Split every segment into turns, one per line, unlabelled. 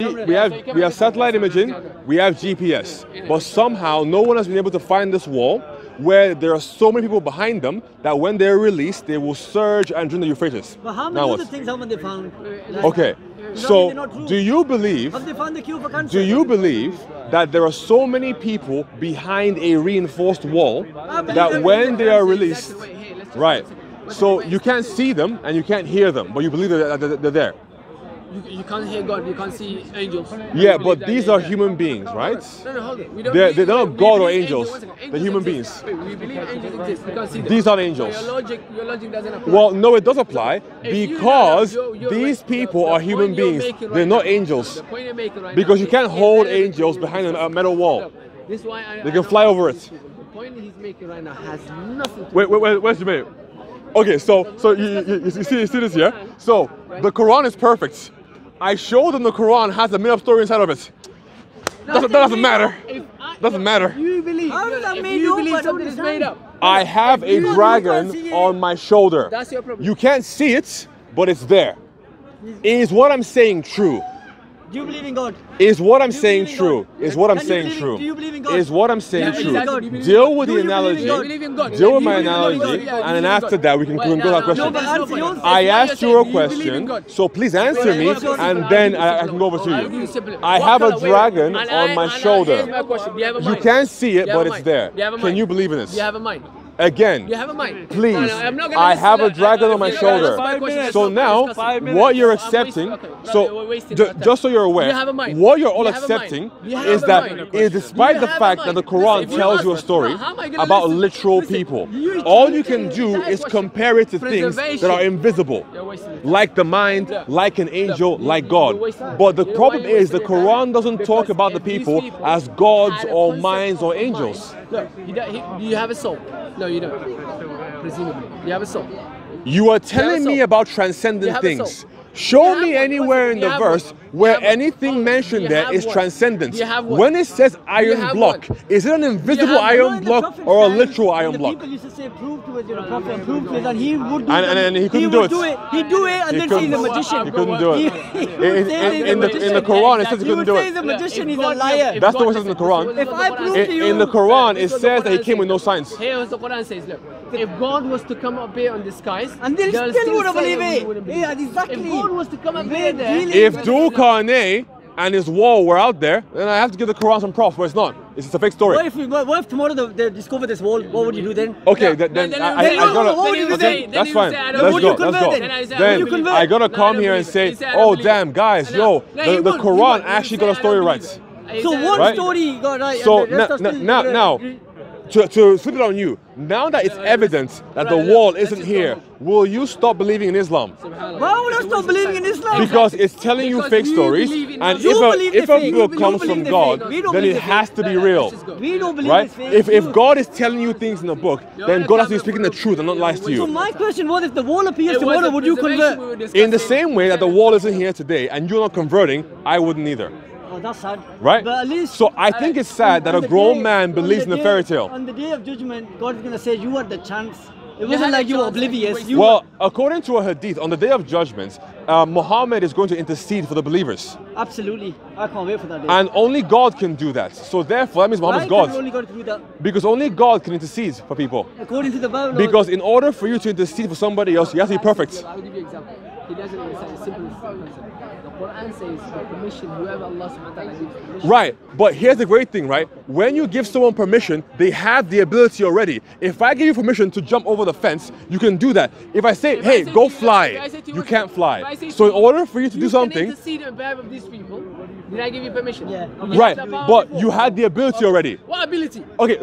we have satellite imaging, we have GPS, but somehow no one has been able to find this wall where there are so many people behind them that when they're released, they will surge and drink the Euphrates.
But how many other things haven't they found?
Okay, so do you believe?
Have they found the cure for cancer?
Do you believe that there are so many people behind a reinforced wall that when they are released, right? So you can't see them and you can't hear them, but you believe that they're there.
You can't hear God, you can't see angels.
Yeah, but these are human beings, right?
No, hold on.
They're not God or angels. They're human beings.
We believe angels exist. We can't see them.
These aren't angels.
So your logic doesn't apply.
Well, no, it does apply because these people are human beings. They're not angels.
The point you're making right
Because
now
you can't
is
hold
irrelevant.
angels behind a metal wall.
This is why
They can fly over it.
The point he's making right now has nothing to do
Where's the minute? Okay, so you see this here? So the Quran is perfect. I showed them the Quran has a made-up story inside of it. That doesn't matter. Doesn't matter.
You believe, something is made up.
I have a dragon on my shoulder.
That's your problem.
You can't see it, but it's there. Is what I'm saying true?
Do you believe in God?
Is what I'm saying true? Is what I'm saying true?
Do you believe in God?
Is what I'm saying true?
exactly.
Deal with the analogy.
God?
Deal with my analogy, and then after that we can go to that question. I asked you a question, so please answer me, and then I can go over to you. I have a dragon on my shoulder. You can't see it, but it's there. Can you believe in this?
You have a mind.
Again,
You have a mind.
please,
I'm not gonna
I
listen
have
to
a
that.
dragon on my shoulder. So now, what you're accepting, just so you're aware,
You have a mind.
what you're all
You have a mind.
accepting
You have
is
a
that
mind.
despite
You
the
have a
fact that
mind.
the Quran
If you
tells
ask
you a
us,
story
how am I gonna
about
listen?
literal
Listen,
people,
you
all
keep
you can
saying
do
that
is
question.
compare it to things that are invisible,
You're wasting it.
like the mind, like an angel, like God. But the problem is the Quran doesn't talk about the people as gods or minds or angels.
Look, do you have a soul? No, you don't. Presumably. You have a soul.
You are telling me about transcendent things. Show me anywhere in the verse where anything mentioned there is transcendent. When it says iron block, is it an invisible iron block or a literal iron block?
People used to say, prove to us you're a prophet, prove to us, and he would do
And he couldn't do it.
He'd do it and then say he's a magician.
He couldn't do it. In the Quran, it says he couldn't do
He would say he's a
it.
magician, he's a liar.
That's the way it says in the Quran.
If I prove to you...
In the Quran, it says that he came with no signs.
Here's what the Quran says, look. If God was to come up here on the skies,
And they
they'll
still wouldn't
say
believe
we
it.
wouldn't believe
Yeah,
it.
exactly.
If God was to come up here there,
If Dul-Qarnayn and his wall were out there, then I have to give the Quran some props, but it's not. It's a fake story.
What if tomorrow they discover this wall? What would you do then?
Okay, then I gotta.
what would you
Okay,
say?
that's fine.
Then
Let's
would
go.
you convert
Let's
then?
go.
Then would you
Then
convert?
I gotta
No, I
come
don't
here and
believe
say,
it. He said, I
oh
don't believe
damn,
it.
guys,
No,
yo,
no, he
the
won't. He
Quran
won't.
actually
He
got a
said,
story
I don't
right.
believe
So
it.
one
Right?
story got right.
So
and the rest are still-
now, to flip it on you, now that it's evident that the wall isn't here, will you stop believing in Islam?
Why would I stop believing in Islam?
Because it's telling you
Because
fake
you
stories,
believe in
and
You
believe
if
the
a
fake.
book
You
comes
believe
from
the
God,
fake. We don't
then
believe
it
the
has
fake.
to be real.
We don't believe
Right?
it's fake.
If God is telling you things in a book, then God has to be speaking the truth and not lies to
So
you.
my question was, if the wall appears
It was
tomorrow,
a
would you
preservation
convert?
we were discussing.
In the same way that the wall isn't here today and you're not converting, I wouldn't either.
Oh, that's sad.
Right?
But at least...
So I think it's sad that a grown man believes in a fairy tale.
On the day of judgment, God is going to say, you had the chance. It
had
wasn't
a
like you were
chance.
oblivious.
Well, according to a hadith, on the day of judgment, Muhammad is going to intercede for the believers.
Absolutely. I can't wait for that day.
And only God can do that. So therefore, that means Muhammad's
Why can
God.
only God do that?
Because only God can intercede for people.
According to the Bible...
Because in order for you to intercede for somebody else, you have to be perfect.
I'll give you an example. He doesn't understand a simple concept. The Quran says the permission, whoever Allah subhanahu wa ta'ala gives permission.
Right, but here's the great thing, right? When you give someone permission, they have the ability already. If I give you permission to jump over the fence, you can do that. If I say, hey, go fly, you can't fly. So in order for you to do something...
You can intercede on behalf of these people. Did I give you permission?
Yeah.
Right, but you had the ability already.
What ability?
Okay,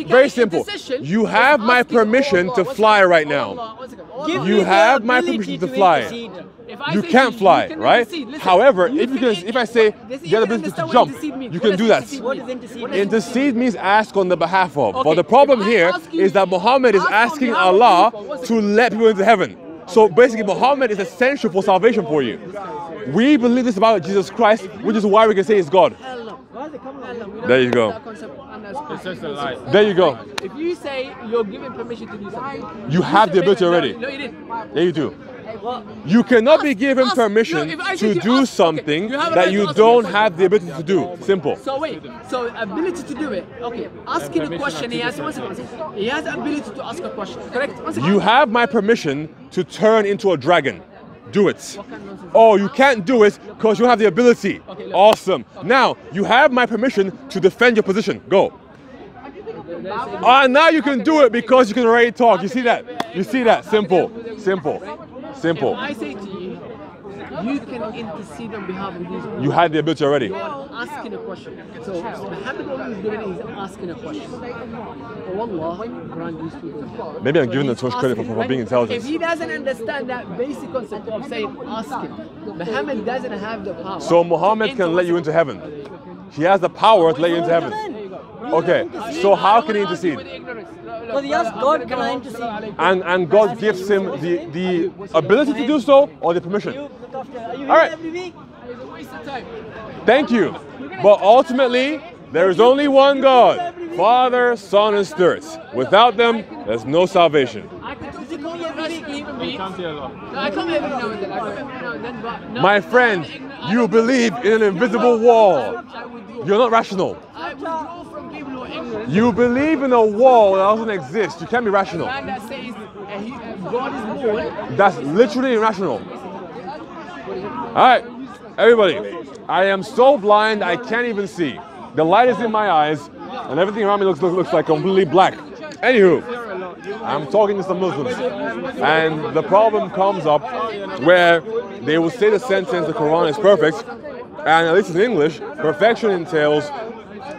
very simple. You have my permission to fly right now. You have my permission to fly. You can't fly, right? However, if I say you have the ability to jump, you can do that.
What does intercede mean?
Intercede means ask on the behalf of. But the problem here is that Muhammad is asking Allah to let people into heaven. So basically, Muhammad is essential for salvation for you. We believe this about Jesus Christ, which is why we can say he's God. There you go. There you go.
If you say you're giving permission to do something,
You have the ability already.
No, you didn't.
Yeah, you do. You cannot be given
Ask.
permission
No, if I
to
say
do
ask, okay,
something
you have a
that
right to
you
ask
don't
me.
have the ability to do. Simple.
So wait, so ability to do it. Okay, asking a question. He has he has the ability to ask a question. Correct?
You have my permission to turn into a dragon. Do it. Oh, you can't do it because you have the ability. Awesome. Now, you have my permission to defend your position. Go. Now you can do it because you can already talk. You see that? You see that? Simple. Simple. Simple.
If I say to you, you can intercede on behalf of these people.
You had the ability already.
You are asking a question. So Muhammad, what he's doing is asking a question. Wallah, grant these people.
Maybe I'm giving them too much credit for being intelligent.
If he doesn't understand that basic concept of saying asking, Muhammad doesn't have the power.
So Muhammad can let you into heaven. He has the power to let you into heaven. Okay, so how can he intercede?
Because he asked God, can I intercede?
And God gives him the ability to do so or the permission.
All
right.
Every week?
It's a waste of time.
Thank you. But ultimately, there is only one God, Father, Son, and Spirit. Without them, there's no salvation.
I can talk to you rational human beings. I come every now and then. I come every now and then, but no,
My friend, you believe in an invisible wall. You're not rational.
I withdraw from people who are ignorant.
You believe in a wall that doesn't exist. You can't be rational.
Man that says God is born.
That's literally irrational. All right, everybody. I am so blind I can't even see. The light is in my eyes, and everything around me looks like completely black. Anywho, I'm talking to some Muslims, and the problem comes up where they will say the sentence, the Quran is perfect, and at least in English, perfection entails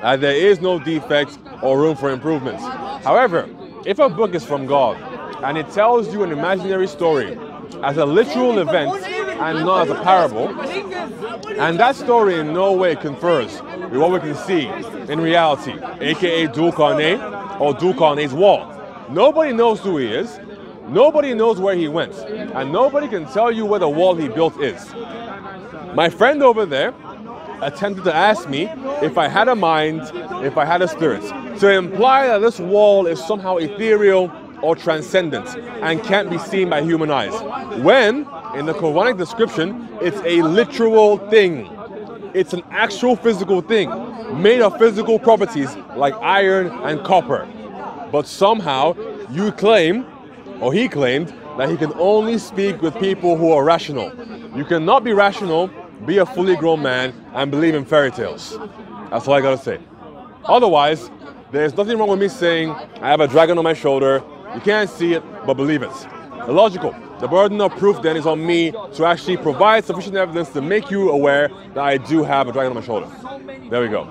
that there is no defect or room for improvement. However, if a book is from God and it tells you an imaginary story as a literal event and not as a parable, and that story in no way confers with what we can see in reality, aka Dulkarnain or Dulkarnain's wall. Nobody knows who he is, nobody knows where he went, and nobody can tell you where the wall he built is. My friend over there attempted to ask me if I had a mind, if I had a spirit, to imply that this wall is somehow ethereal or transcendent and can't be seen by human eyes. When, in the Quranic description, it's a literal thing. It's an actual physical thing, made of physical properties like iron and copper. But somehow, you claim, or he claimed, that he can only speak with people who are rational. You cannot be rational, be a fully grown man, and believe in fairy tales. That's all I gotta say. Otherwise, there's nothing wrong with me saying, I have a dragon on my shoulder, you can't see it, but believe it. Illogical. The burden of proof then is on me to actually provide sufficient evidence to make you aware that I do have a dragon on my shoulder. There we go.